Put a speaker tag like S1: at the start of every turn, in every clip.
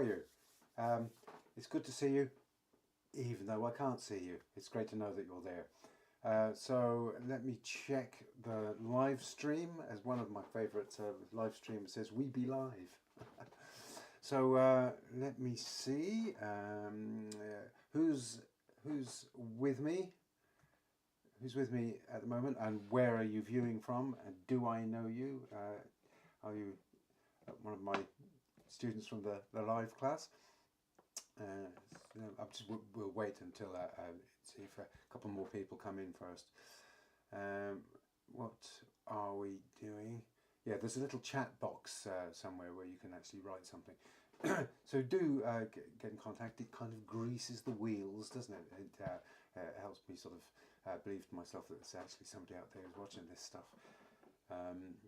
S1: you? It's good to see you, even though I can't see you. It's great to know that you're there. So let me check the live stream. As one of my favourite live streams says, we be live. So let me see who's with me. Who's with me at the moment, and where are you viewing from? And do I know you? Are you one of my students from the live class? We'll wait until see if a couple more people come in first. What are we doing? Yeah, there's a little chat box somewhere where you can actually write something. So do get in contact. It kind of greases the wheels, doesn't it? It helps me sort of believe to myself that there's actually somebody out there who's watching this stuff.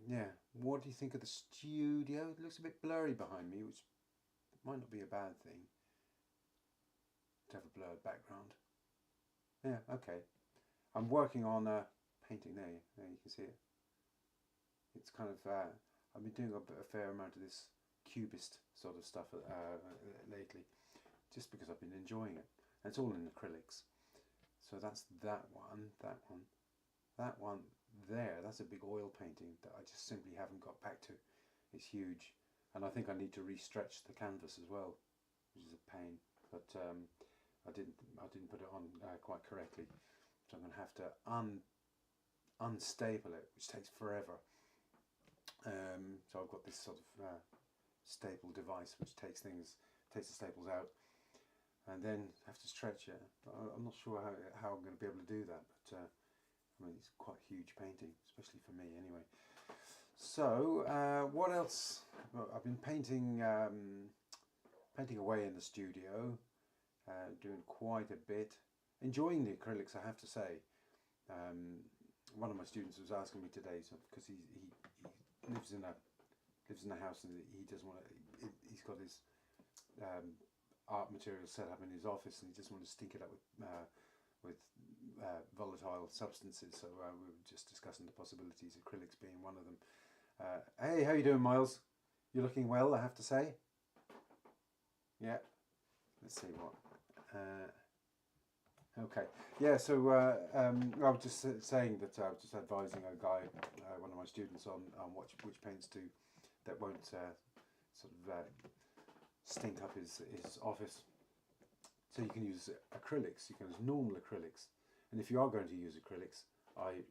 S1: Yeah, what do you think of the studio? It looks a bit blurry behind me, which might not be a bad thing to have a blurred background. Yeah, okay. I'm working on painting there. You can see it. It's kind of I've been doing a fair amount of this cubist sort of stuff lately, just because I've been enjoying it. And it's all in acrylics. So that's that one there. That's a big oil painting that I just simply haven't got back to. It's huge, and I think I need to restretch the canvas as well, which is a pain. But I didn't put it on quite correctly, so I'm going to have to unstaple it, which takes forever. So I've got this sort of staple device which takes the staples out, and then have to stretch it. I'm not sure how I'm going to be able to do that, but I mean, it's quite a huge painting, especially for me anyway. So what else? Well, I've been painting away in the studio, doing quite a bit, enjoying the acrylics, I have to say. One of my students was asking me today, because he lives in a house and he doesn't want to. He's got his art material set up in his office, and he doesn't want to stink it up with volatile substances. So we were just discussing the possibilities, acrylics being one of them. Hey, how you doing, Miles? You're looking well, I have to say. Yeah. Let's see what. Okay. Yeah. So I was just saying that I was just advising a guy, one of my students, on which paints that won't sort of stink up his office. So you can use acrylics. You can use normal acrylics, and if you are going to use acrylics, I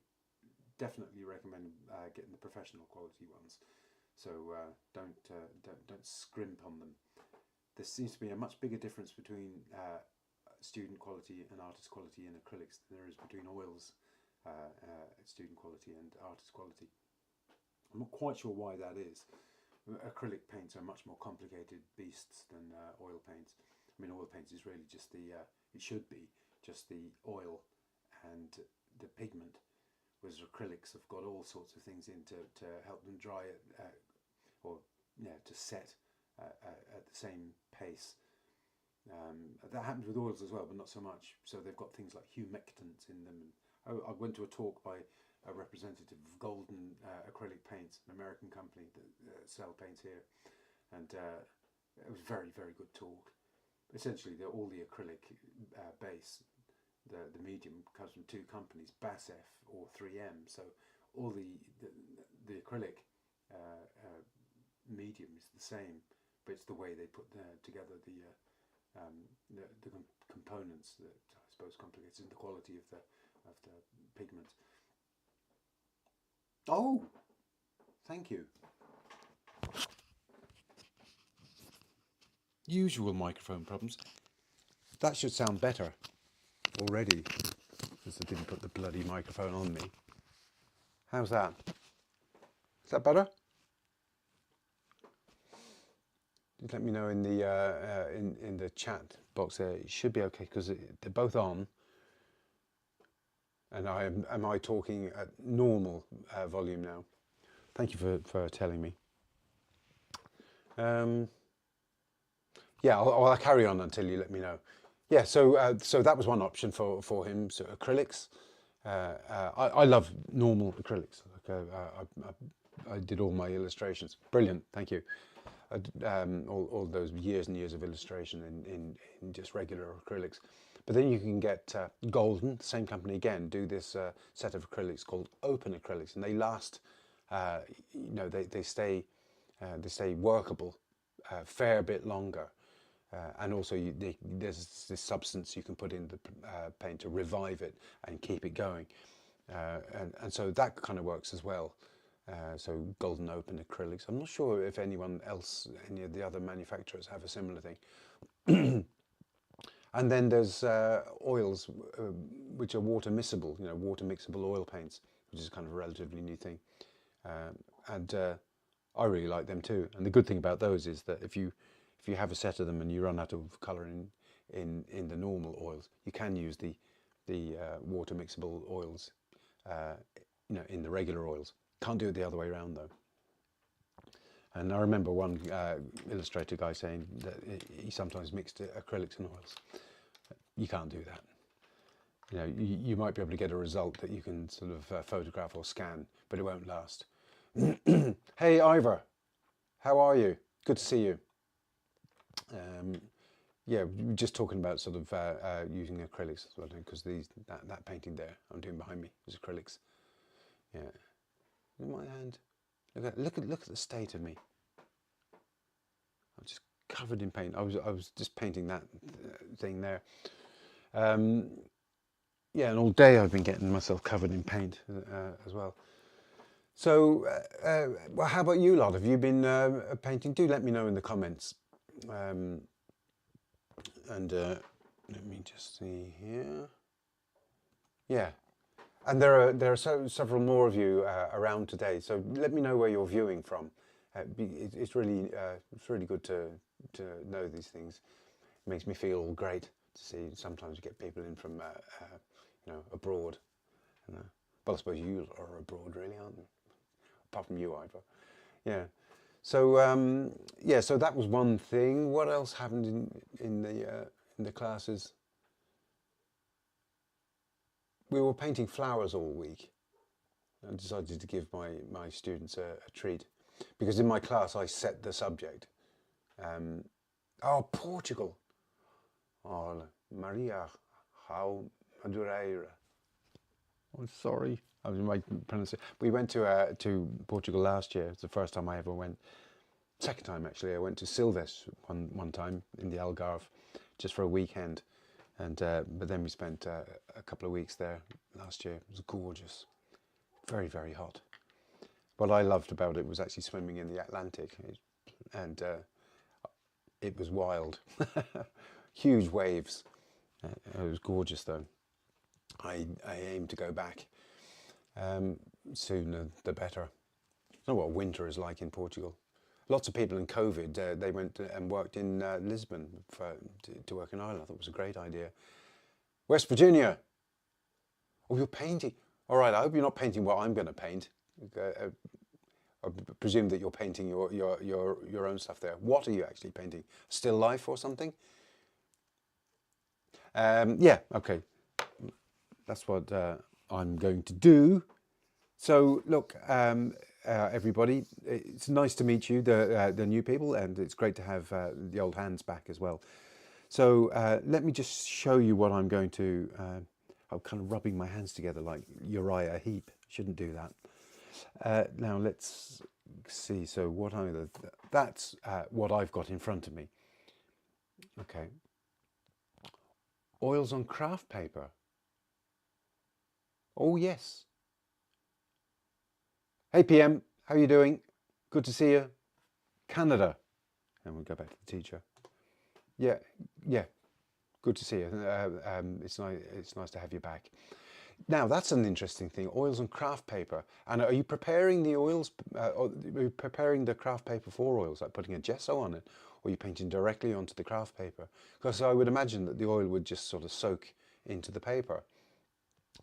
S1: definitely recommend getting the professional quality ones. So don't scrimp on them. There seems to be a much bigger difference between student quality and artist quality in acrylics than there is between oils, student quality and artist quality. I'm not quite sure why that is. Acrylic paints are much more complicated beasts than oil paints. I mean, oil paints is really just it should be just the oil and the pigment, whereas acrylics have got all sorts of things in to help them dry to set at the same pace. That happens with oils as well, but not so much. So they've got things like humectants in them. I went to a talk by a representative of Golden Acrylic Paints, an American company that sell paints here, and it was a very, very good talk. Essentially, all the acrylic base, the medium, comes from two companies, BASF or 3M. So all the acrylic medium is the same, but it's the way they put together the components that I suppose complicates the quality of the pigment. Oh, thank you. Usual microphone problems. That should sound better already, because I didn't put the bloody microphone on me. How's that? Is that better? Just let me know in the chat box there. It should be okay, because they're both on. And am I talking at normal volume now? Thank you for telling me. Yeah, I'll carry on until you let me know. Yeah, so that was one option for him. So acrylics. I love normal acrylics. Like I did all my illustrations. Brilliant, thank you. all those years and years of illustration in just regular acrylics. But then you can get Golden, the same company again, do this set of acrylics called open acrylics, and they last. They stay workable a fair bit longer. And also there's this substance you can put in the paint to revive it and keep it going. And so that kind of works as well. So Golden Open acrylics. I'm not sure if any of the other manufacturers have a similar thing. And then there's oils which are water mixable, water mixable oil paints, which is kind of a relatively new thing. And I really like them too. And the good thing about those is that if you have a set of them and you run out of colour in the normal oils, you can use the water mixable oils, in the regular oils. Can't do it the other way around though. And I remember one illustrator guy saying that he sometimes mixed acrylics and oils. You can't do that. You might be able to get a result that you can sort of photograph or scan, but it won't last. Hey Ivor, how are you? Good to see you. Yeah, we're just talking about sort of using acrylics, because that painting there I'm doing behind me is acrylics. Yeah, in my hand. Look at the state of me. I'm just covered in paint. I was just painting that thing there. Yeah, and all day I've been getting myself covered in paint as well. So, well, how about you lot? Have you been painting? Do let me know in the comments. And let me just see here. Yeah, and there are several more of you around today. So let me know where you're viewing from. It's really good to know these things. It makes me feel great to see. Sometimes we get people in from abroad. Well, I suppose you are abroad, really, aren't you? Apart from you, Ivor. Yeah. So so that was one thing. What else happened in the classes? We were painting flowers all week. I decided to give my students a treat, because in my class I set the subject. Portugal. Oh, Maria, how Madureira. I'm sorry. I was my pronunciation. We went to Portugal last year. It's the first time I ever went. Second time actually. I went to Silves one time in the Algarve, just for a weekend, and but then we spent a couple of weeks there last year. It was gorgeous, very, very hot. What I loved about it was actually swimming in the Atlantic, and it was wild, huge waves. It was gorgeous though. I aim to go back. Sooner the better. I know what winter is like in Portugal. Lots of people in COVID, they went and worked in Lisbon to work in Ireland. I thought it was a great idea. West Virginia. Oh, you're painting. All right, I hope you're not painting what I'm going to paint. I presume that you're painting your own stuff there. What are you actually painting? Still life or something? Yeah, okay. That's what I'm going to do. So look, everybody, it's nice to meet you, the new people, and it's great to have the old hands back as well. So let me just show you what I'm going to. I'm kind of rubbing my hands together like Uriah Heep. Shouldn't do that. Now let's see. So that's what I've got in front of me. Okay. Oils on craft paper. Oh yes. Hey PM, how are you doing? Good to see you. Canada. And we'll go back to the teacher. Yeah. Good to see you. It's nice to have you back. Now that's an interesting thing. Oils on craft paper. And are you preparing the oils? Are you preparing the craft paper for oils, like putting a gesso on it, or are you painting directly onto the craft paper? Because I would imagine that the oil would just sort of soak into the paper.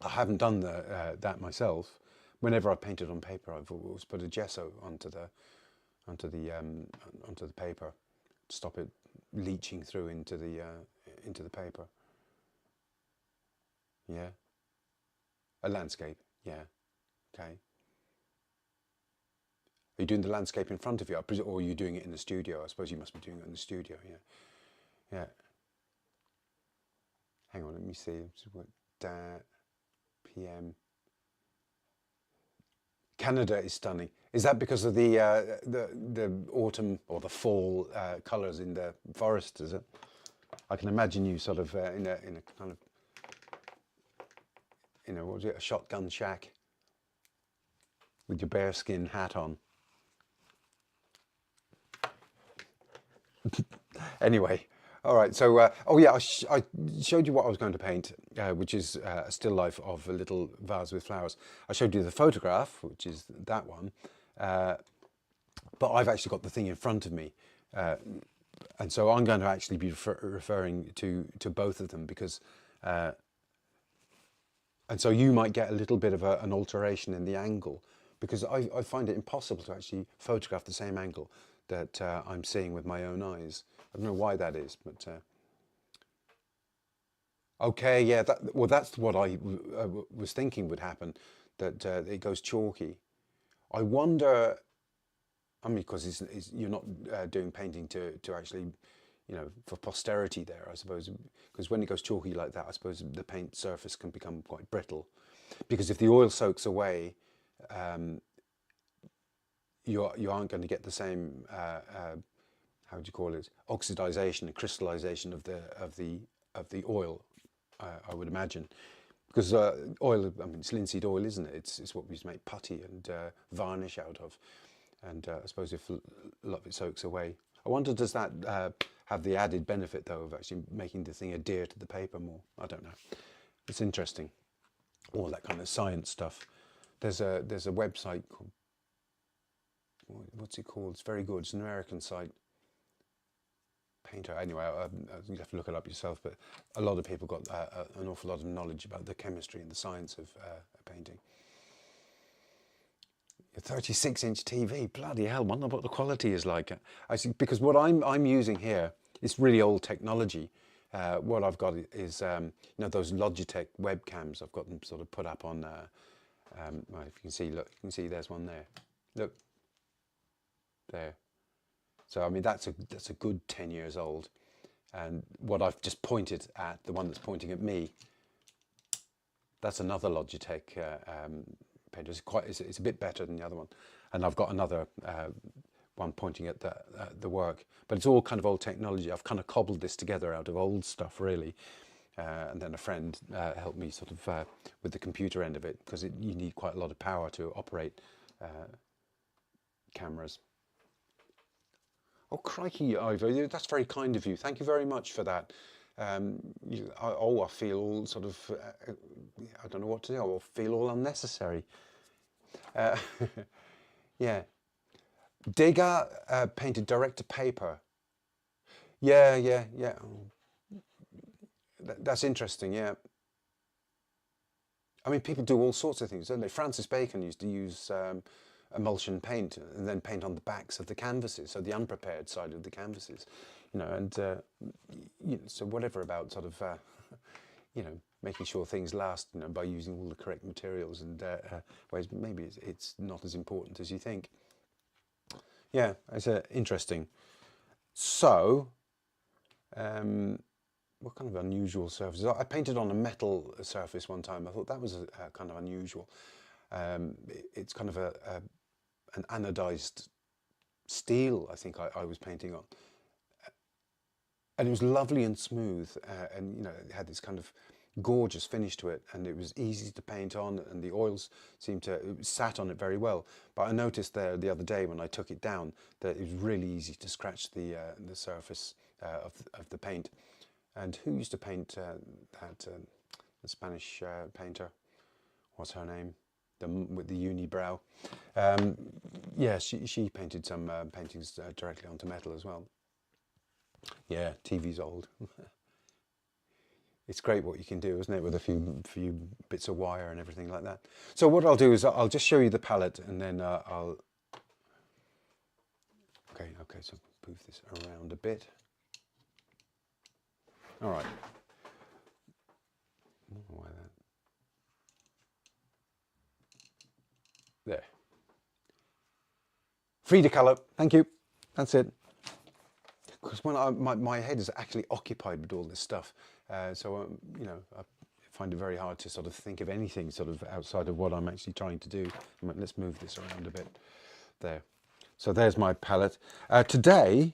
S1: I haven't done that myself. Whenever I've painted on paper, I've always put a gesso onto the paper to stop it leaching through into the paper. Yeah. A landscape. Yeah. Okay. you doing the landscape in front of you, or are you doing it in the studio? I suppose you must be doing it in the studio. Yeah, yeah. Hang on, let me see. PM. Canada is stunning. Is that because of the autumn or the fall colours in the forest? Is it? I can imagine you sort of in a kind of, what was it, a shotgun shack with your bearskin hat on. Anyway, all right. So, oh yeah, I showed you what I was going to paint, which is a still life of a little vase with flowers. I showed you the photograph, which is that one, but I've actually got the thing in front of me, and so I'm going to actually be referring to both of them because, and so you might get a little bit of an alteration in the angle because I find it impossible to actually photograph the same angle that I'm seeing with my own eyes. I don't know why that is, but okay, yeah. Well, that's what I was thinking would happen. That it goes chalky. I wonder. I mean, because you're not doing painting to actually, for posterity there, I suppose. Because when it goes chalky like that, I suppose the paint surface can become quite brittle. Because if the oil soaks away, you aren't going to get the same how would you call it, oxidization and crystallization of the oil, I would imagine. Because oil, I mean, it's linseed oil, isn't it? It's what we used to make putty and varnish out of. And I suppose if a lot of it soaks away. I wonder, does that have the added benefit, though, of actually making the thing adhere to the paper more? I don't know. It's interesting. All that kind of science stuff. There's a website called, what's it called? It's very good. It's an American site. Painter. Anyway, you have to look it up yourself, but a lot of people got an awful lot of knowledge about the chemistry and the science of painting. A 36-inch TV, bloody hell! I wonder what the quality is like. I see, because what I'm using here is really old technology. What I've got is those Logitech webcams. I've got them sort of put up on. Well, if you can see, look, you can see there's one there. Look there. So I mean that's a good 10 years old, and what I've just pointed at, the one that's pointing at me, that's another Logitech painter. It's a bit better than the other one, and I've got another one pointing at the work. But it's all kind of old technology. I've kind of cobbled this together out of old stuff, really, and then a friend helped me sort of with the computer end of it, because you need quite a lot of power to operate cameras. Oh, crikey, Ivor, that's very kind of you. Thank you very much for that. I feel all sort of, I don't know what to do. I feel all unnecessary. Yeah. Degas painted direct to paper. Yeah. That's interesting, yeah. I mean, people do all sorts of things, don't they? Francis Bacon used to use emulsion paint and then paint on the backs of the canvases, so the unprepared side of the canvases, and so whatever about sort of making sure things last, by using all the correct materials and ways. Maybe it's not as important as you think. Yeah, it's interesting. So what kind of unusual surfaces? I painted on a metal surface one time. I thought that was kind of unusual. It's kind of an anodized steel, I think I was painting on, and it was lovely and smooth, and it had this kind of gorgeous finish to it, and it was easy to paint on, and the oils seemed to sat on it very well. But I noticed there the other day when I took it down that it was really easy to scratch the surface of the paint. And who used to paint that? The Spanish painter. What's her name? With the unibrow. Yeah, she painted some paintings directly onto metal as well. Yeah, TV's old. It's great what you can do, isn't it, with a few bits of wire and everything like that. So what I'll do is I'll just show you the palette, and then I'll. Okay. So move this around a bit. All right. I don't know why that. There.
S2: Free to colour. Thank you. That's it. Because when my head is actually occupied with all this stuff, so you know, I find it very hard to sort of think of anything sort of outside of what I'm actually trying to do. Let's move this around a bit. There. So there's my palette. Today,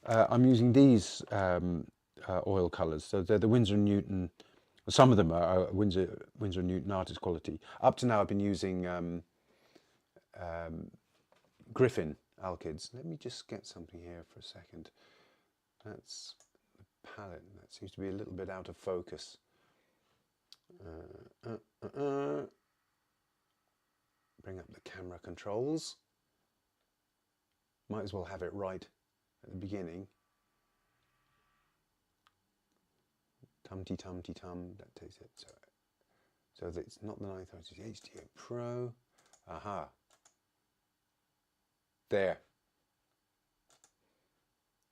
S2: I'm using these oil colours. So they're the Winsor & Newton. Some of them are Winsor & Newton Artist Quality. Up to now, I've been using Griffin Alkids. Let me just get something here for a second. That's the palette. That seems to be a little bit out of focus. Bring up the camera controls. Might as well have it right at the beginning. Tumty tumty tum. That takes it. So it's not the 930, it's the HD8 Pro. Aha. There.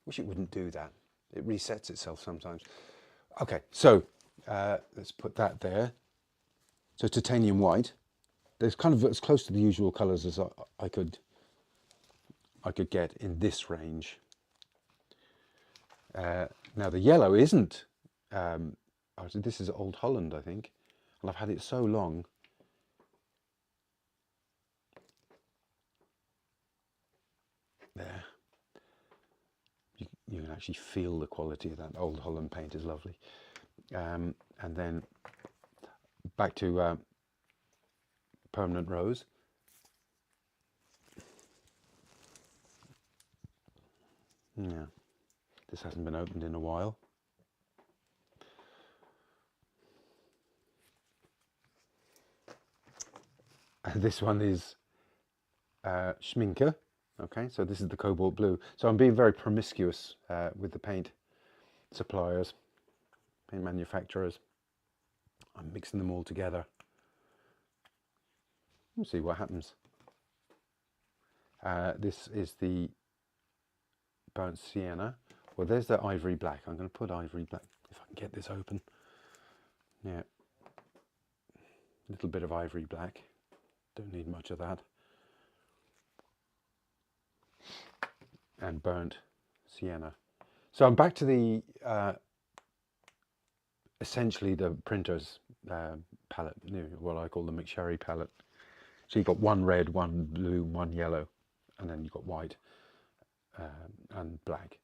S2: Wish it wouldn't do that. It resets itself sometimes. Okay, so let's put that there. So titanium white. There's kind of as close to the usual colours as I could get in this range. Now the yellow isn't. This is Old Holland, I think, and I've had it so long. There. You can actually feel the quality of that Old Holland paint is lovely. And then back to Permanent Rose. Yeah, this hasn't been opened in a while. And this one is Schminke. Okay, so this is the cobalt blue. So I'm being very promiscuous with the paint suppliers, paint manufacturers. I'm mixing them all together. We'll see what happens. This is the burnt sienna. Well, there's the ivory black. I'm going to put ivory black if I can get this open. Yeah, a little bit of ivory black. Don't need much of that. And burnt sienna. So I'm back to the essentially the printer's palette, what I call the McSherry palette. So you've got one red, one blue, one yellow, and then you've got white and black.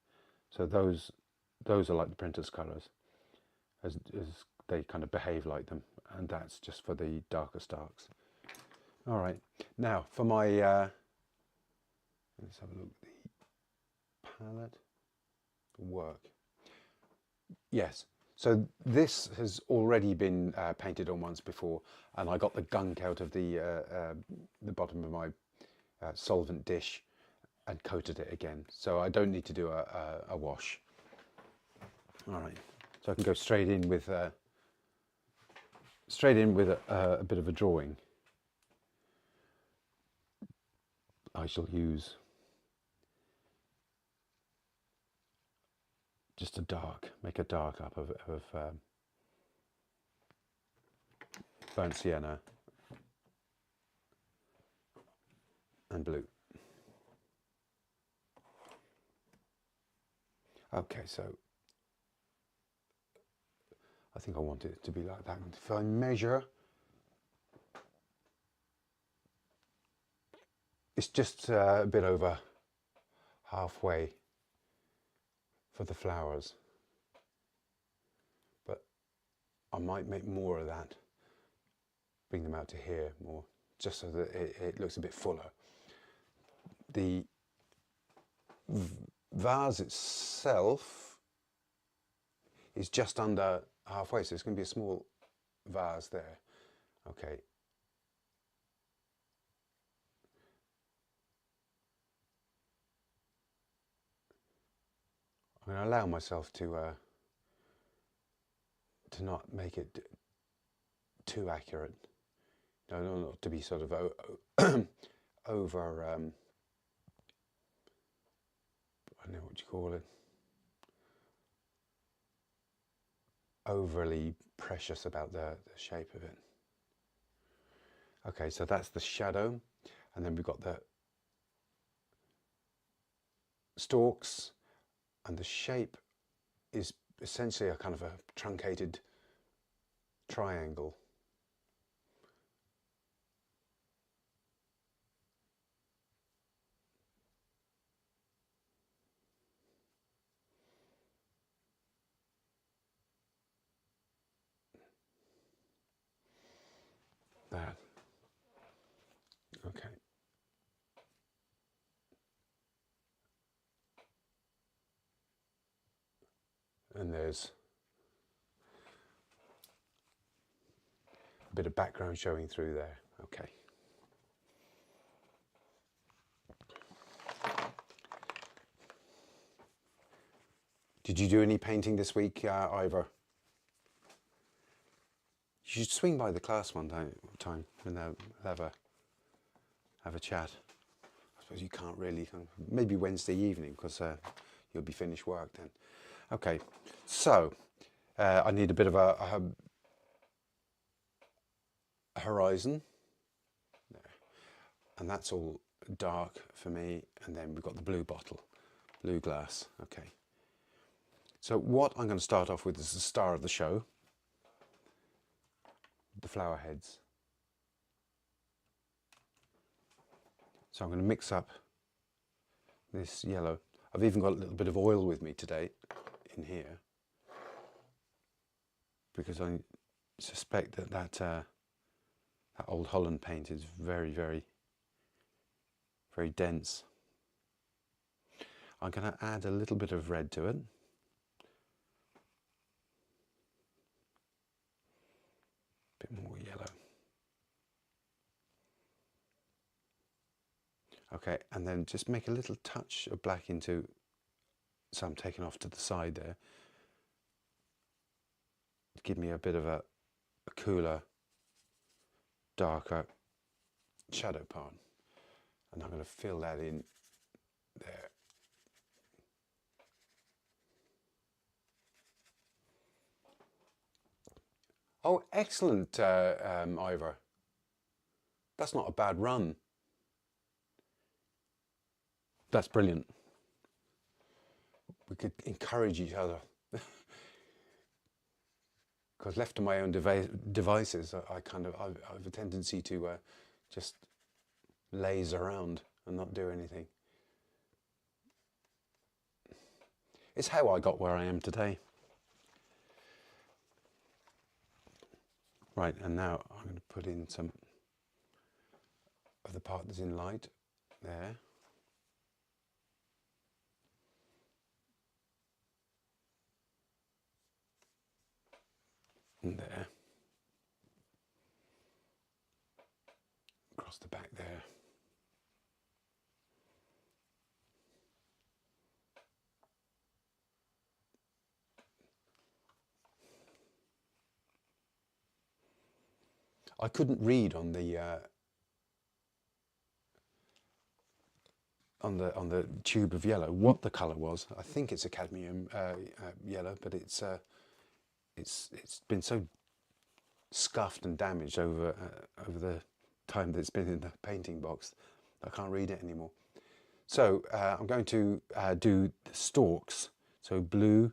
S2: So those are like the printer's colours, as they kind of behave like them, and that's just for the darkest darks. All right, now for my let's have a look at the palette work. Yes, so this has already been painted on once before, and I got the gunk out of the bottom of my solvent dish and coated it again, so I don't need to do a wash. All right, so I can go straight in with a bit of a drawing. I shall use just make a dark up of burnt sienna and blue. Okay, so I think I want it to be like that. If I measure, it's just a bit over halfway for the flowers, but I might make more of that, bring them out to here more, just so that it looks a bit fuller. The vase itself is just under halfway, so it's going to be a small vase there. Okay. I'm going to allow myself to not make it too accurate. No, not to be sort of over. I don't know what you call it. Overly precious about the shape of it. Okay, so that's the shadow, and then we've got the stalks, and the shape is essentially a kind of a truncated triangle. That. Okay. And there's a bit of background showing through there. Okay. Did you do any painting this week, Ivor? You should swing by the class one time and have a chat. I suppose you can't really. Maybe Wednesday evening, because you'll be finished work then. Okay, so I need a bit of a horizon, and that's all dark for me. And then we've got the blue bottle, blue glass. Okay. So what I'm going to start off with is the star of the show, the flower heads. So I'm going to mix up this yellow. I've even got a little bit of oil with me today in here, because I suspect that Old Holland paint is very, very, very dense. I'm going to add a little bit of red to it. A bit more yellow. Okay, and then just make a little touch of black into, so I'm taking off to the side there, to give me a bit of a cooler, darker shadow part. And I'm going to fill that in there. Oh, excellent, Ivor. That's not a bad run. That's brilliant. We could encourage each other. Because left to my own devices, I have a tendency to just laze around and not do anything. It's how I got where I am today. Right, and now I'm going to put in some of the part that's in light there. And there. Across the back there. I couldn't read on the tube of yellow what the colour was. I think it's a cadmium yellow, but it's been so scuffed and damaged over the time that it's been in the painting box, I can't read it anymore. So I'm going to do the stalks. So blue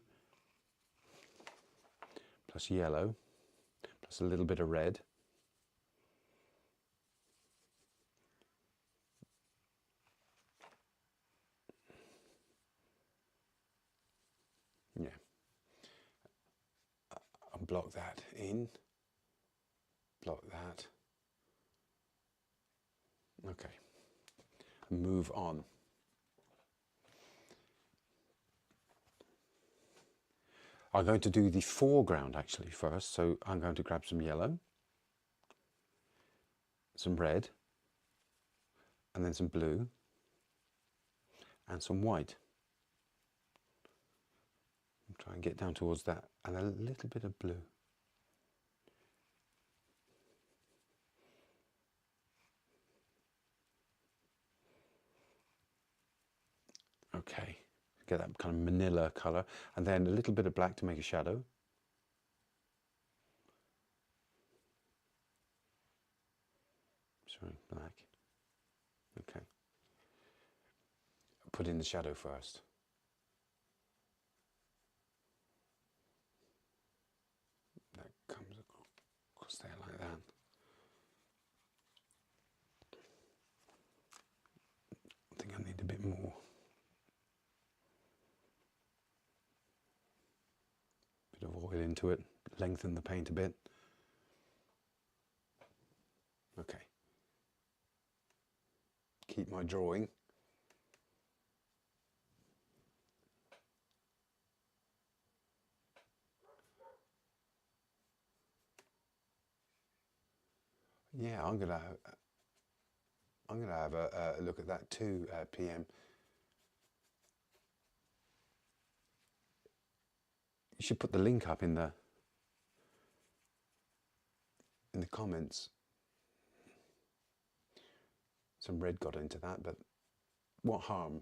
S2: plus yellow plus a little bit of red. Yeah. I'll block that in. Block that. Okay. Move on. I'm going to do the foreground actually first, so I'm going to grab some yellow, some red, and then some blue, and some white. Try and get down towards that, and a little bit of blue. Okay, get that kind of manila colour, and then a little bit of black to make a shadow. Sorry, black. Okay. put in the shadow first. That comes across there like that. I think I need a bit more. Bit of oil into it, lengthen the paint a bit. Okay. Keep my drawing. Yeah, I'm gonna have a look at that too, PM. You should put the link up in the comments. Some red got into that, but what harm?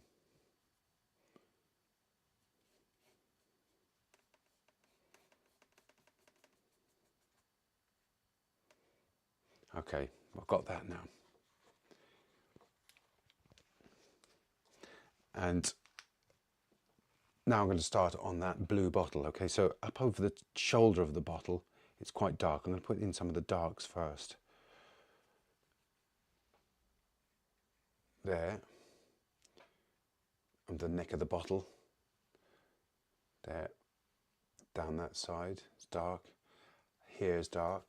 S2: Okay, I've got that now. And now I'm going to start on that blue bottle. Okay, so up over the shoulder of the bottle, it's quite dark. I'm going to put in some of the darks first. There, on the neck of the bottle. There, down that side, it's dark. Here's dark.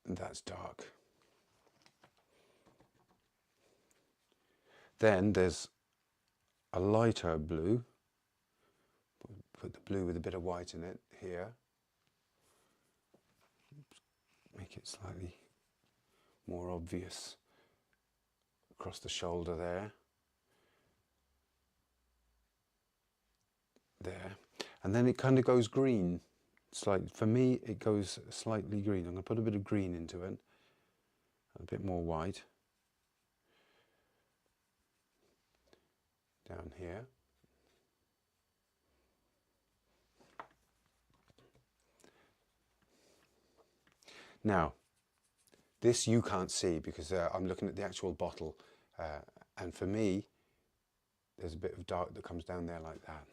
S2: And that's dark. Then there's a lighter blue. Put the blue with a bit of white in it here. Make it slightly more obvious across the shoulder there. There. And then it kind of goes green. It's like, for me, it goes slightly green. I'm going to put a bit of green into it. A bit more white. Down here. Now, this you can't see because I'm looking at the actual bottle, and for me, there's a bit of dark that comes down there like that.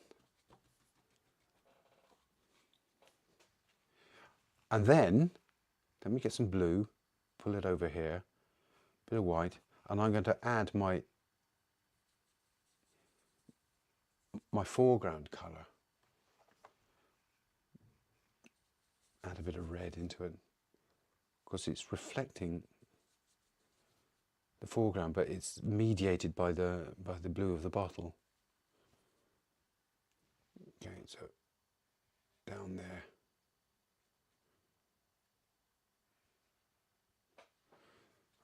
S2: And then, let me get some blue, pull it over here, bit of white, and I'm going to add my foreground colour. Add a bit of red into it. Because it's reflecting the foreground, but it's mediated by the blue of the bottle. Okay, so down there.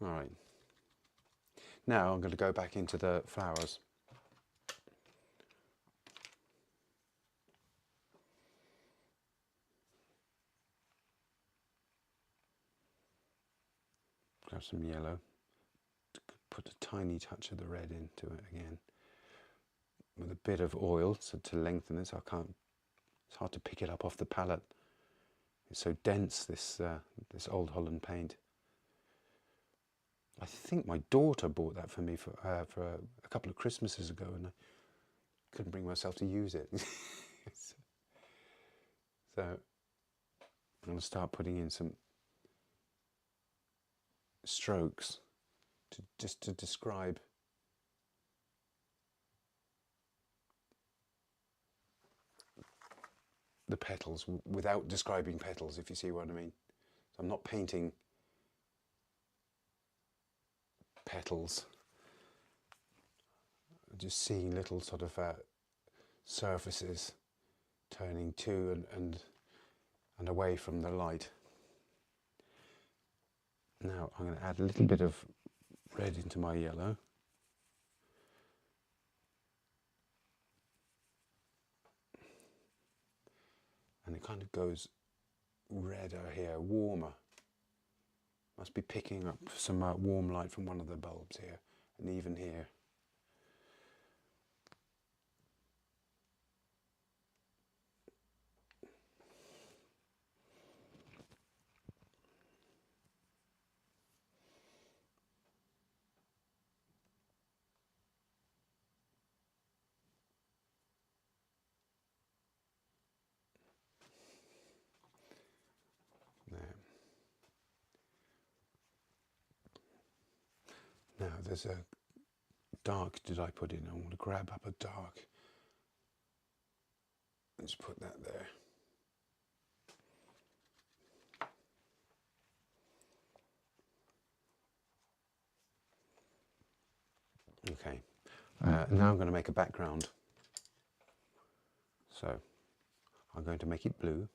S2: All right. Now I'm going to go back into the flowers. Grab some yellow. Put a tiny touch of the red into it again. With a bit of oil so to lengthen it, so I can't. It's hard to pick it up off the palette. It's so dense, this Old Holland paint. I think my daughter bought that for me for a couple of Christmases ago, and I couldn't bring myself to use it. So I'm going to start putting in some strokes just to describe the petals without describing petals, if you see what I mean. So I'm not painting petals, I'm just seeing little sort of surfaces turning to and away from the light. Now I'm going to add a little bit of red into my yellow. And it kind of goes redder here, warmer. Must be picking up some warm light from one of the bulbs here, and even here. there's a dark did I put in? I want to grab up a dark. Let's put that there. Okay, now I'm going to make a background. So I'm going to make it blue,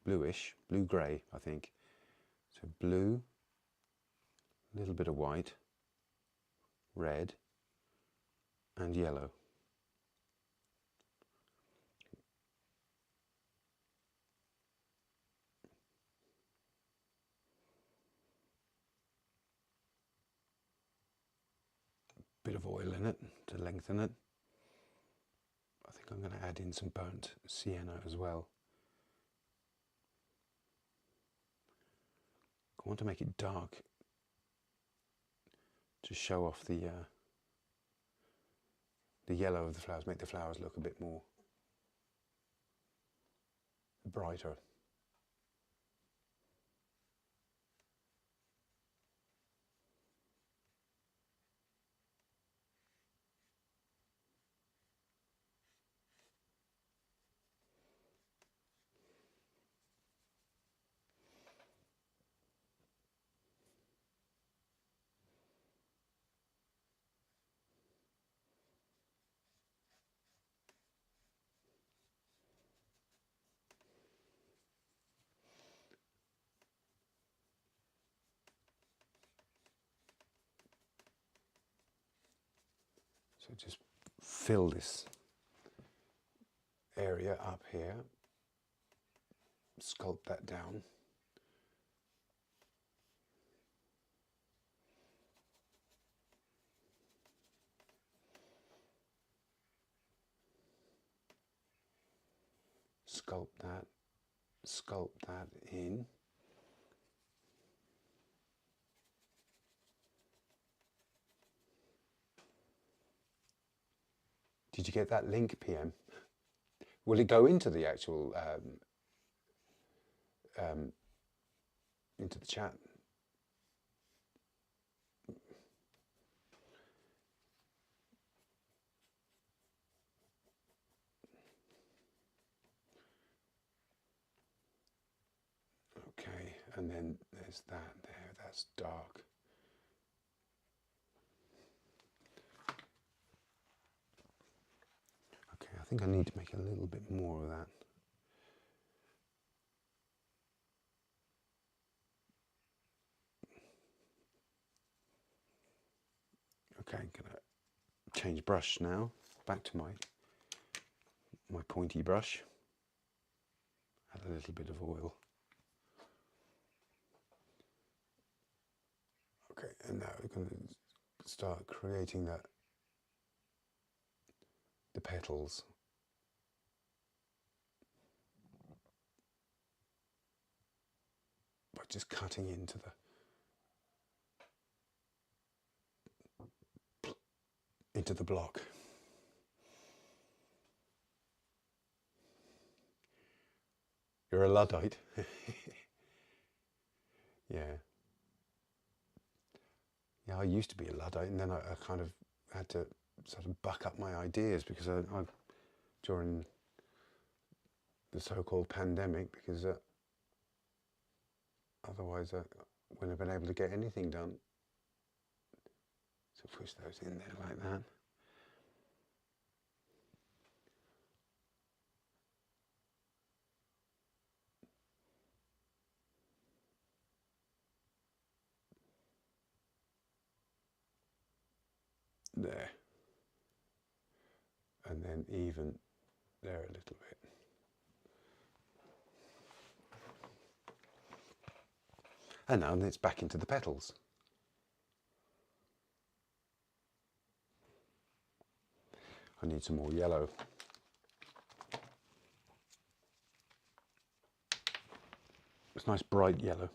S2: bluish, blue-grey, I think. So blue, a little bit of white, red, and yellow. Bit of oil in it to lengthen it. I think I'm going to add in some burnt sienna as well. I want to make it dark to show off the yellow of the flowers, make the flowers look a bit more brighter. So just fill this area up here, sculpt that down. Sculpt that in. Did you get that link, PM? Will it go into the actual, into the chat? Okay, and then there's that there, that's dark. Okay, I think I need to make a little bit more of that. Okay, I'm gonna change brush now, back to my pointy brush. Add a little bit of oil. Okay, and now we're going to start creating the petals. By just cutting into the block. You're a Luddite. Yeah. Yeah, I used to be a Luddite, and then I kind of had to sort of buck up my ideas because I during the so-called pandemic, because otherwise I wouldn't have been able to get anything done. So push those in there like that. There. And then even there a little bit. And now it's back into the petals. I need some more yellow. It's nice bright yellow.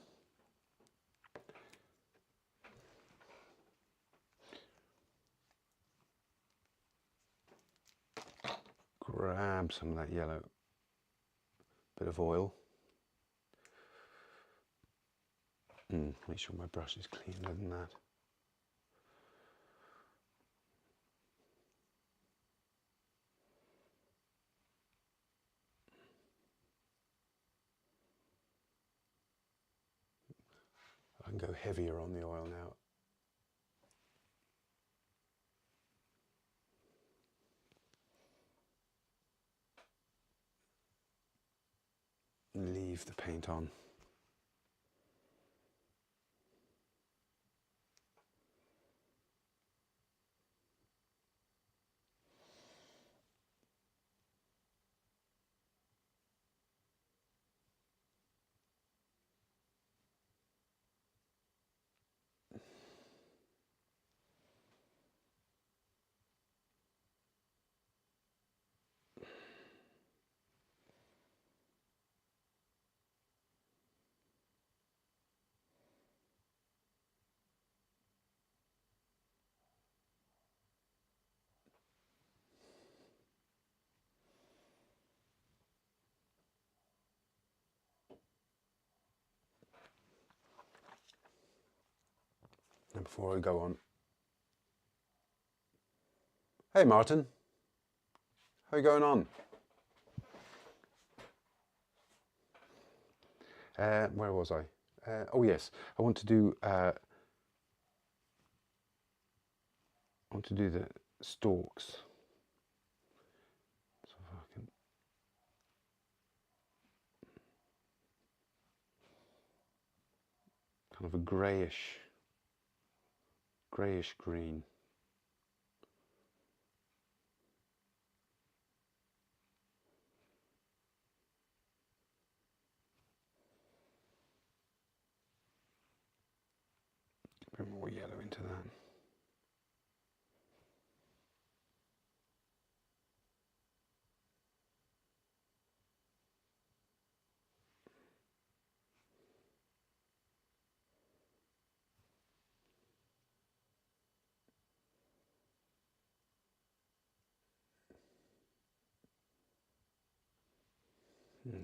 S2: Grab some of that yellow, bit of oil. Make sure my brush is cleaner than that. I can go heavier on the oil now. And leave the paint on. And before I go on, hey Martin, how are you going on? Where was I? Oh yes, I want to do the stalks. So if I can kind of a greyish green. A bit more yellow into that.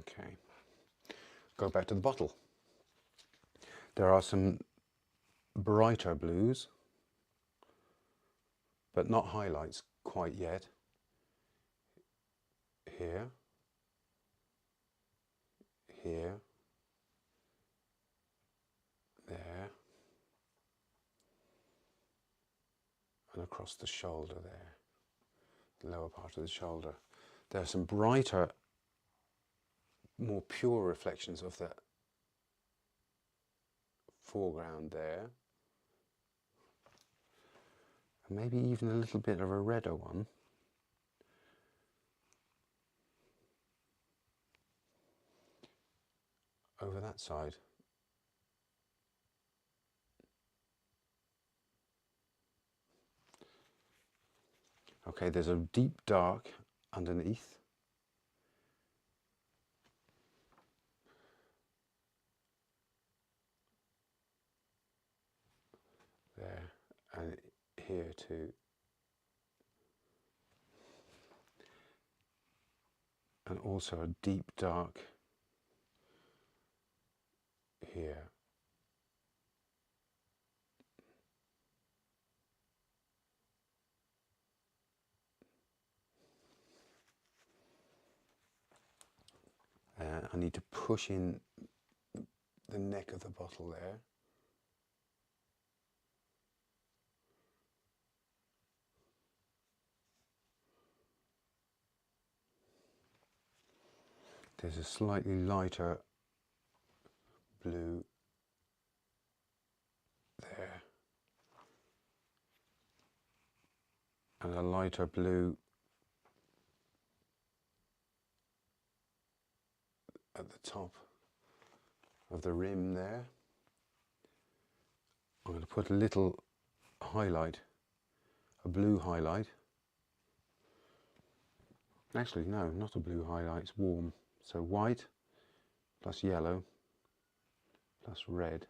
S2: Okay, go back to the bottle. There are some brighter blues, but not highlights quite yet. Here, here, there, and across the shoulder there, the lower part of the shoulder. There are some brighter, more pure reflections of the foreground there, and maybe even a little bit of a redder one. Over that side. Okay, there's a deep dark underneath. There, and here too. And also a deep dark here. I need to push in the neck of the bottle there. There's a slightly lighter blue there, and a lighter blue at the top of the rim there. I'm going to put a little highlight, a blue highlight. Actually, no, not a blue highlight, it's warm. So white plus yellow plus red.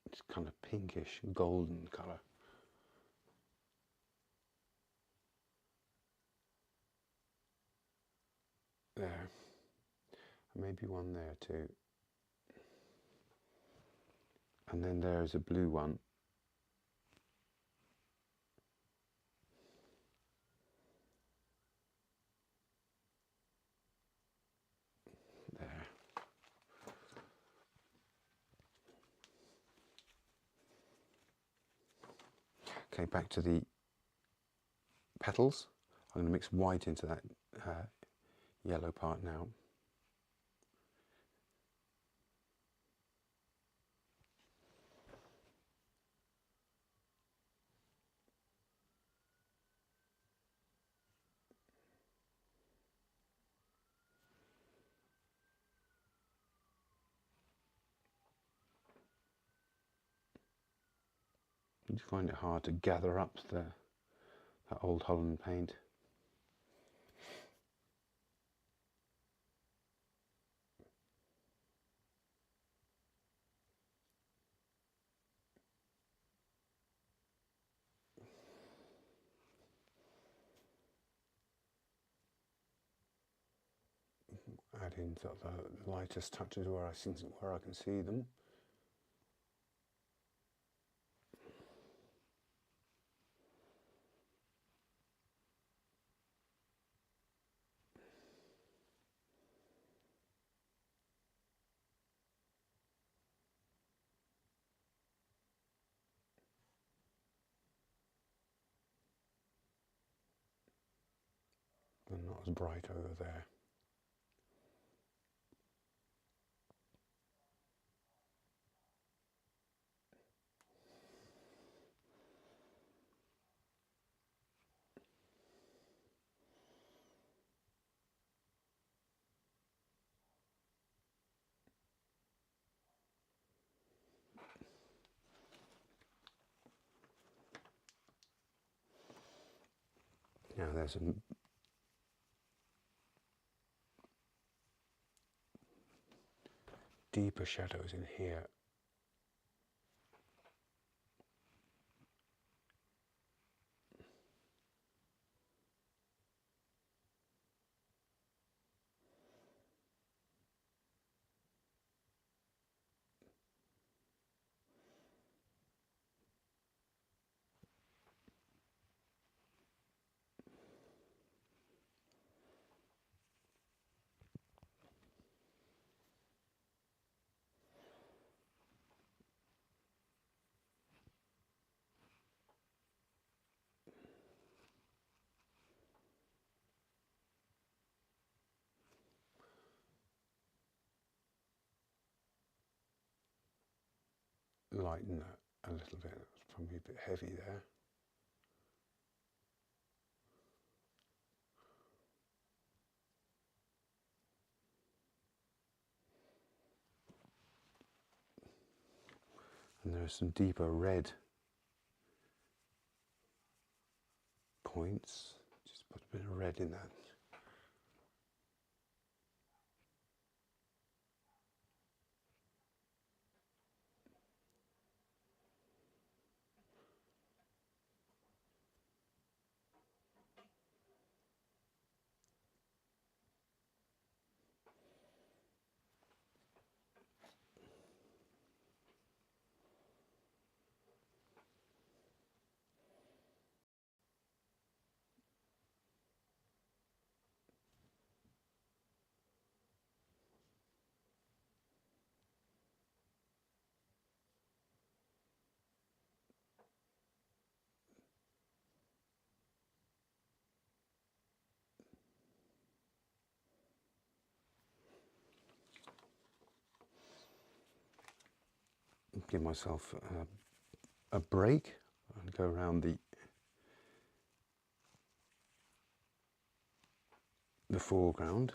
S2: It's kind of pinkish, golden colour. There. Maybe one there too. And then there's a blue one. Okay, back to the petals. I'm going to mix white into that yellow part now. You find it hard to gather up that old Holland paint. Add in sort of the lightest touches where I can see them. They're not as bright over there. Now there's some deeper shadows in here. Lighten that a little bit. It's probably a bit heavy there. And there are some deeper red points. Just put a bit of red in that. Give myself a break and go around the foreground.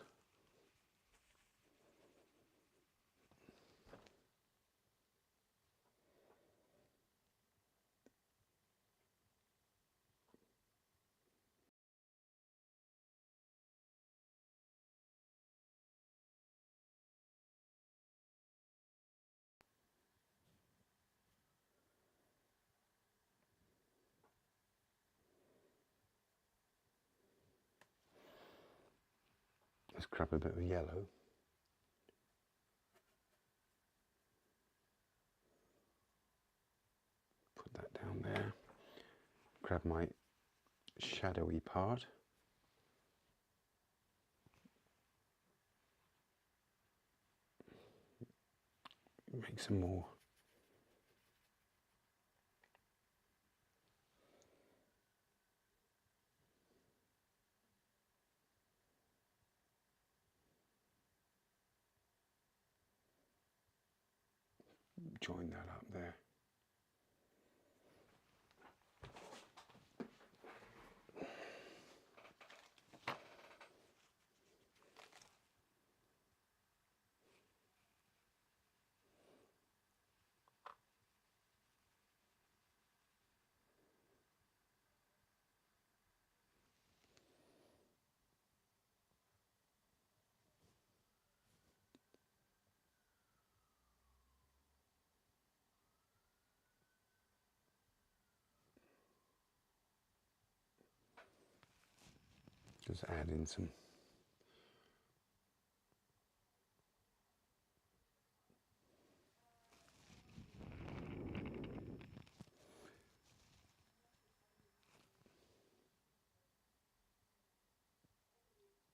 S2: Let's grab a bit of yellow. Put that down there. Grab my shadowy part. Make some more join that up there. Just add in some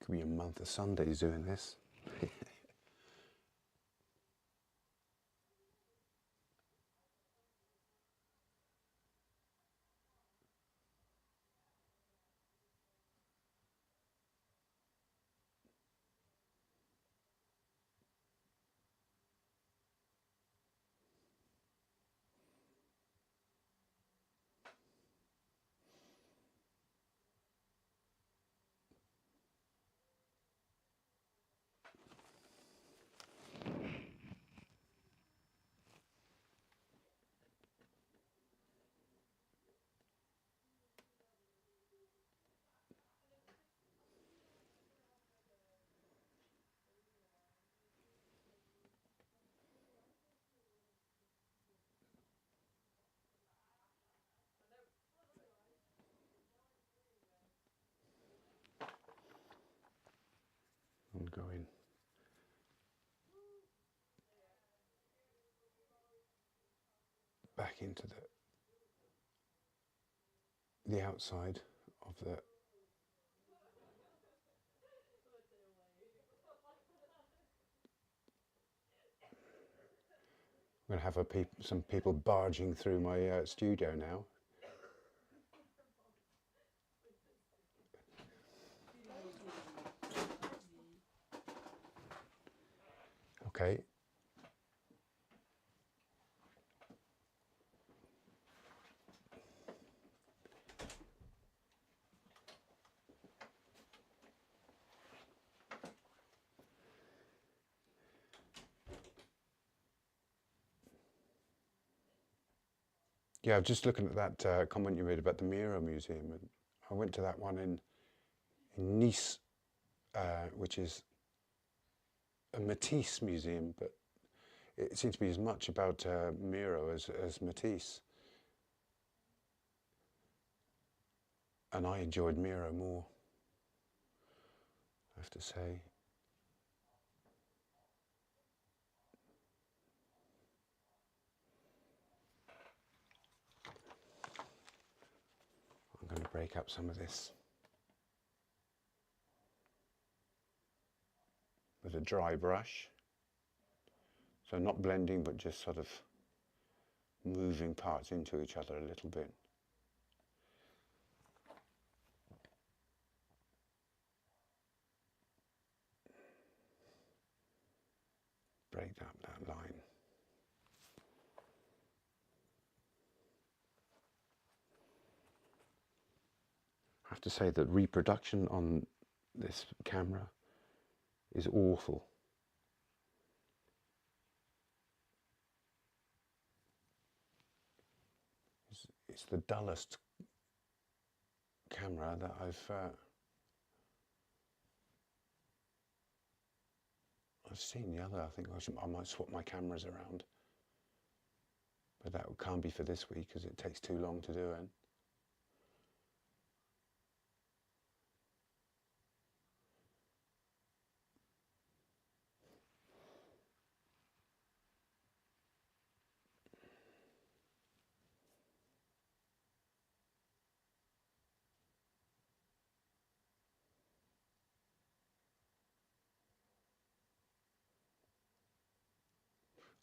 S2: could be a month of Sundays doing this. And go in. Back into the outside of the I'm going to have some people barging through my studio now. Okay. Yeah, I was just looking at that comment you made about the Miro Museum, and I went to that one in Nice, which is a Matisse museum, but it seems to be as much about Miro as Matisse. And I enjoyed Miro more, I have to say. I'm going to break up some of this with a dry brush. So not blending, but just sort of moving parts into each other a little bit. Break up that line. I have to say that reproduction on this camera is awful. It's the dullest camera that I've seen. The other, I think I might swap my cameras around, but that can't be for this week because it takes too long to do it.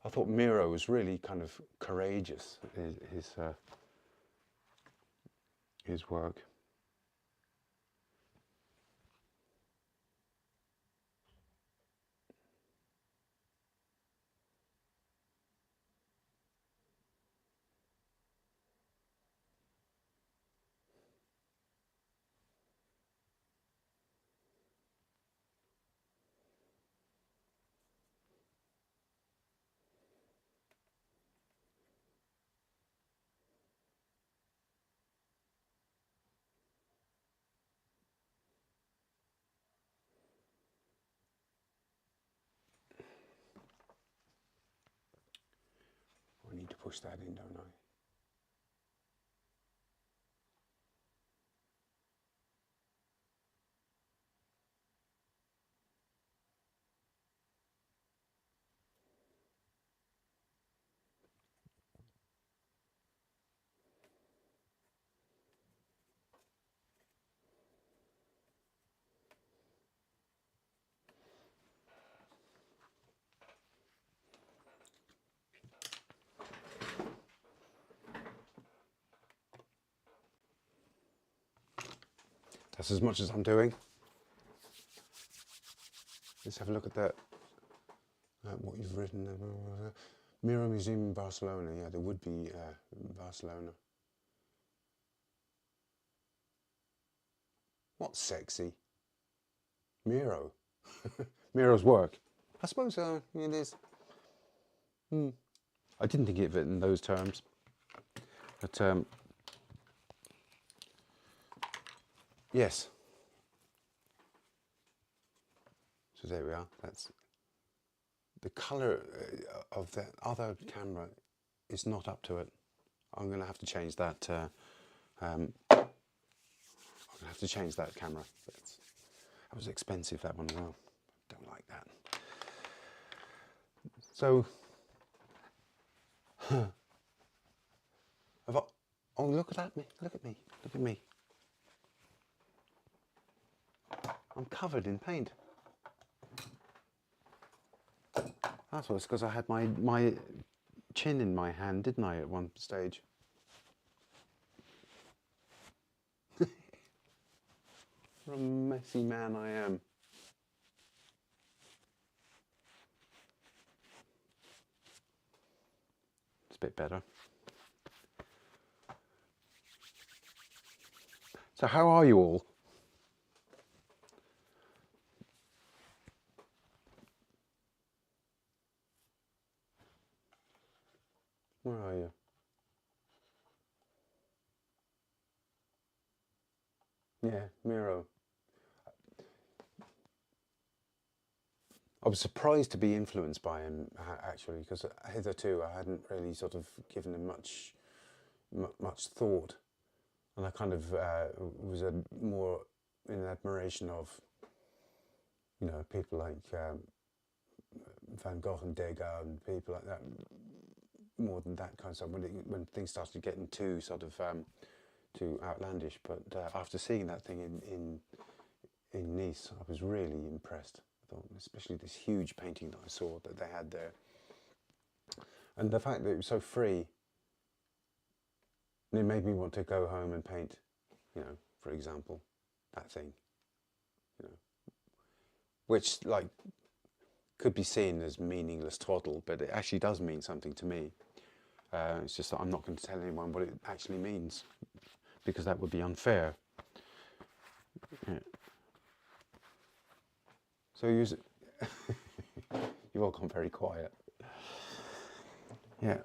S2: I thought Miro was really kind of courageous, his work. push that in, don't I? That's as much as I'm doing. Let's have a look at that. What you've written. Miro Museum in Barcelona. Yeah, there would be in Barcelona. What's sexy? Miro. Miro's work. I suppose it is. I didn't think of it in those terms. But yes. So there we are. That's the colour of the other camera is not up to it. I'm going to have to change that. I'm going to have to change that camera. That was expensive, that one as well. Don't like that. So, oh, look at me! Look at me! Look at me! I'm covered in paint. That's what's because I had my chin in my hand, didn't I, at one stage? What a messy man I am. It's a bit better. So how are you all? Where are you? Yeah, Miro. I was surprised to be influenced by him, actually, because hitherto I hadn't really sort of given him much thought, and I kind of was more in admiration of, people like Van Gogh and Degas and people like that, more than that kind of stuff. When things started getting too sort of too outlandish, but after seeing that thing in Nice, I was really impressed. I thought, especially this huge painting that I saw that they had there, and the fact that it was so free. And it made me want to go home and paint, for example, that thing, which could be seen as meaningless twaddle, but it actually does mean something to me. It's just that I'm not going to tell anyone what it actually means, because that would be unfair. Yeah. So you've all gone very quiet. Yeah.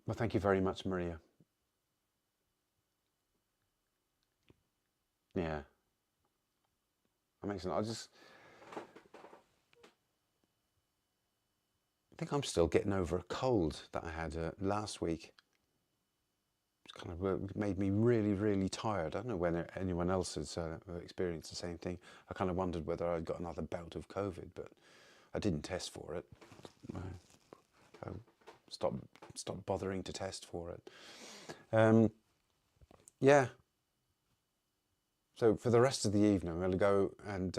S2: Well, thank you very much, Maria. Yeah. Amazing. I think I'm still getting over a cold that I had last week. It's kind of made me really, really tired. I don't know whether anyone else has experienced the same thing. I kind of wondered whether I'd got another bout of COVID, but I didn't test for it. I stopped bothering to test for it. Yeah. So for the rest of the evening, I'm going to go and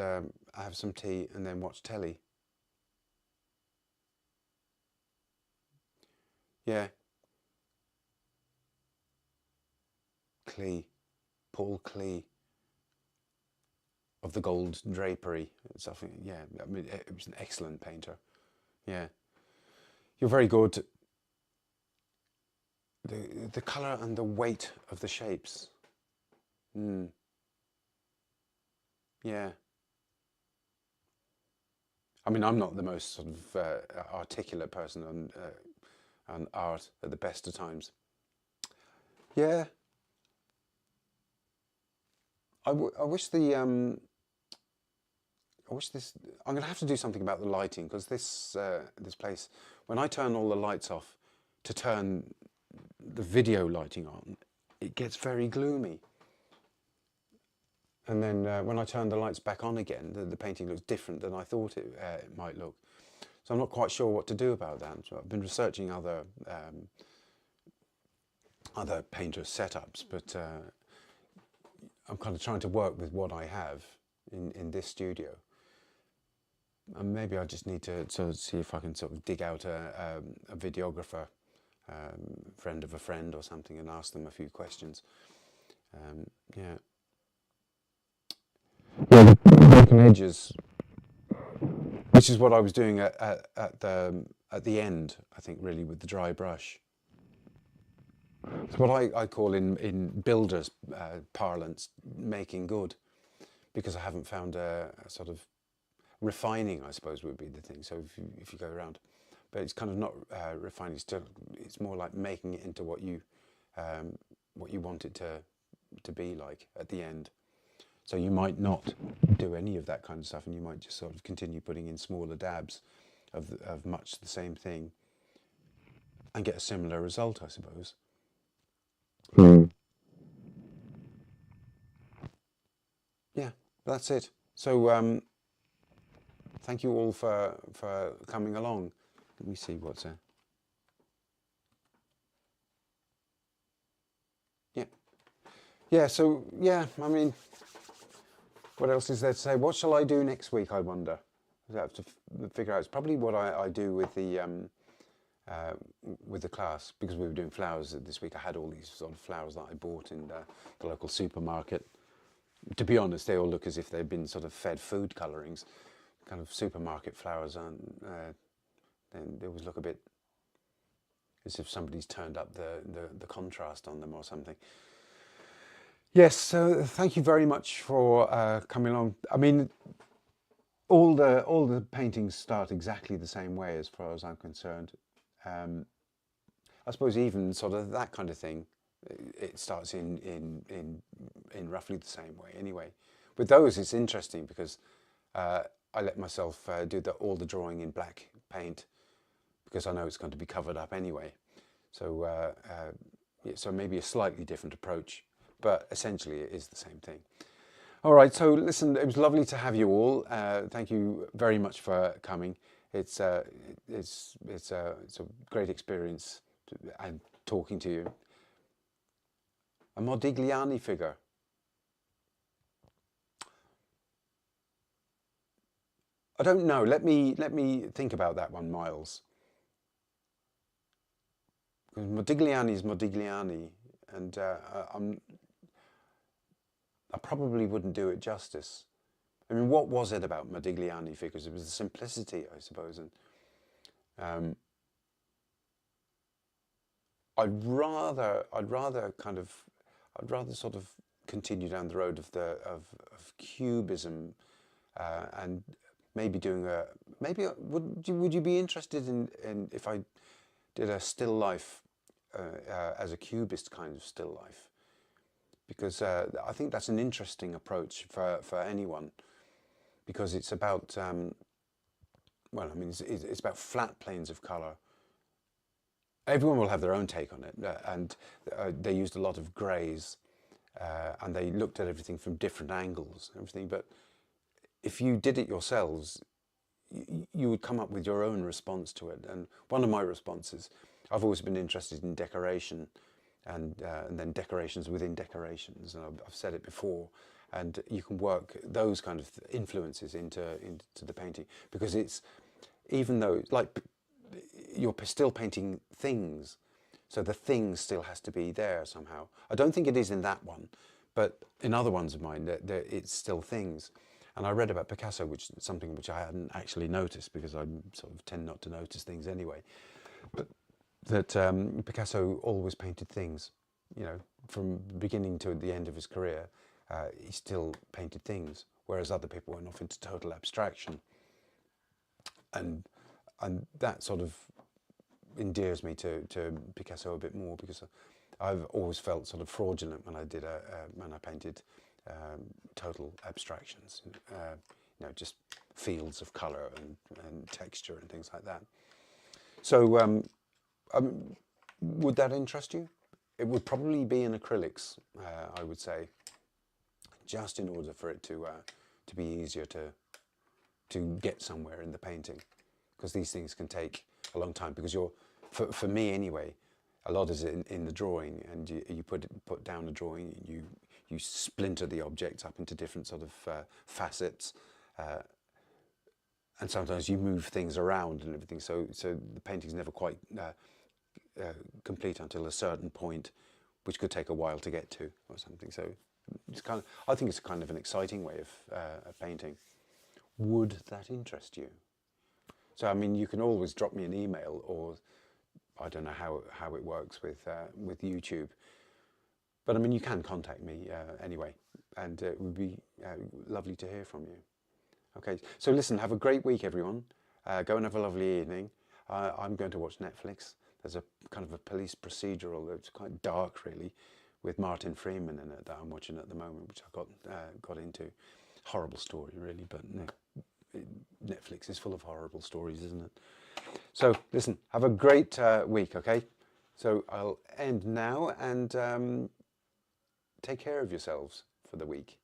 S2: have some tea and then watch telly. Yeah. Klee, Paul Klee of the Gold Drapery. Something. Yeah, I mean, it was an excellent painter. Yeah. You're very good. The colour and the weight of the shapes. Yeah. I mean, I'm not the most sort of articulate person on art at the best of times. Yeah. I wish the I wish this. I'm going to have to do something about the lighting, because this place, when I turn all the lights off to turn the video lighting on, it gets very gloomy. And then when I turn the lights back on again, the painting looks different than I thought it might look. So I'm not quite sure what to do about that. So I've been researching other painters' setups, but I'm kind of trying to work with what I have in this studio. And maybe I just need to sort of see if I can sort of dig out a videographer, friend of a friend or something, and ask them a few questions. Yeah. Yeah, the broken edges, which is what I was doing at the end, I think, really, with the dry brush. It's what I call in builders' parlance making good, because I haven't found a sort of refining, I suppose, would be the thing. So if you go around, but it's kind of not refining. It's more like making it into what you want it to be like at the end. So you might not do any of that kind of stuff, and you might just sort of continue putting in smaller dabs of much the same thing, and get a similar result, I suppose. Yeah, that's it. So thank you all for coming along. Let me see what's there. Yeah. Yeah, so, yeah, I mean, what else is there to say? What shall I do next week, I wonder? I have to figure out. It's probably what I do with the class, because we were doing flowers this week. I had all these sort of flowers that I bought in the local supermarket. To be honest, they all look as if they've been sort of fed food colourings. Kind of supermarket flowers, and then they always look a bit as if somebody's turned up the contrast on them or something. Yes, so thank you very much for coming along. I mean, all the paintings start exactly the same way as far as I'm concerned. I suppose even sort of that kind of thing, it starts in roughly the same way anyway. With those, it's interesting because I let myself do all the drawing in black paint, because I know it's going to be covered up anyway. So so maybe a slightly different approach, but essentially it is the same thing. All right, so listen, it was lovely to have you all. Thank you very much for coming. It's a great experience and talking to you. A Modigliani figure. I don't know. Let me think about that one, Miles. Because Modigliani is Modigliani, and I probably wouldn't do it justice. I mean, what was it about Modigliani figures? It was the simplicity, I suppose, and I'd rather sort of continue down the road of cubism, and maybe doing would you be interested in if I did a still life as a cubist kind of still life? Because I think that's an interesting approach for anyone, because it's about well, I mean, it's about flat planes of colour. Everyone will have their own take on it, and they used a lot of greys, and they looked at everything from different angles and everything. But if you did it yourselves, you would come up with your own response to it. And one of my responses, I've always been interested in decoration, and then decorations within decorations. And I've said it before, and you can work those kind of influences into the painting, because it's, even though like you're still painting things, so the thing still has to be there somehow. I don't think it is in that one, but in other ones of mine, it's still things. And I read about Picasso, which is something which I hadn't actually noticed, because I sort of tend not to notice things anyway. But that Picasso always painted things, you know, from the beginning to the end of his career. He still painted things, whereas other people went off into total abstraction. And that sort of endears me to Picasso a bit more, because I've always felt sort of fraudulent when I did when I painted total abstractions you know, just fields of colour and texture and things like that. So would that interest you? It would probably be in acrylics, I would say, just in order for it to be easier to get somewhere in the painting, because these things can take a long time. Because for me anyway, a lot is in the drawing, and you put down a drawing, you splinter the object up into different sort of facets, and sometimes you move things around and everything. So the painting's never quite complete until a certain point, which could take a while to get to or something. So it's I think it's kind of an exciting way of painting. Would that interest you? So I mean, you can always drop me an email, or I don't know how it works with YouTube, but I mean, you can contact me anyway, and it would be lovely to hear from you. Okay, so listen, have a great week, everyone. Go and have a lovely evening. I'm going to watch Netflix. There's a kind of a police procedural that's quite dark, really, with Martin Freeman in it that I'm watching at the moment, which I got into. Horrible story, really, but no, Netflix is full of horrible stories, isn't it? So listen, have a great week, okay? So I'll end now, and take care of yourselves for the week.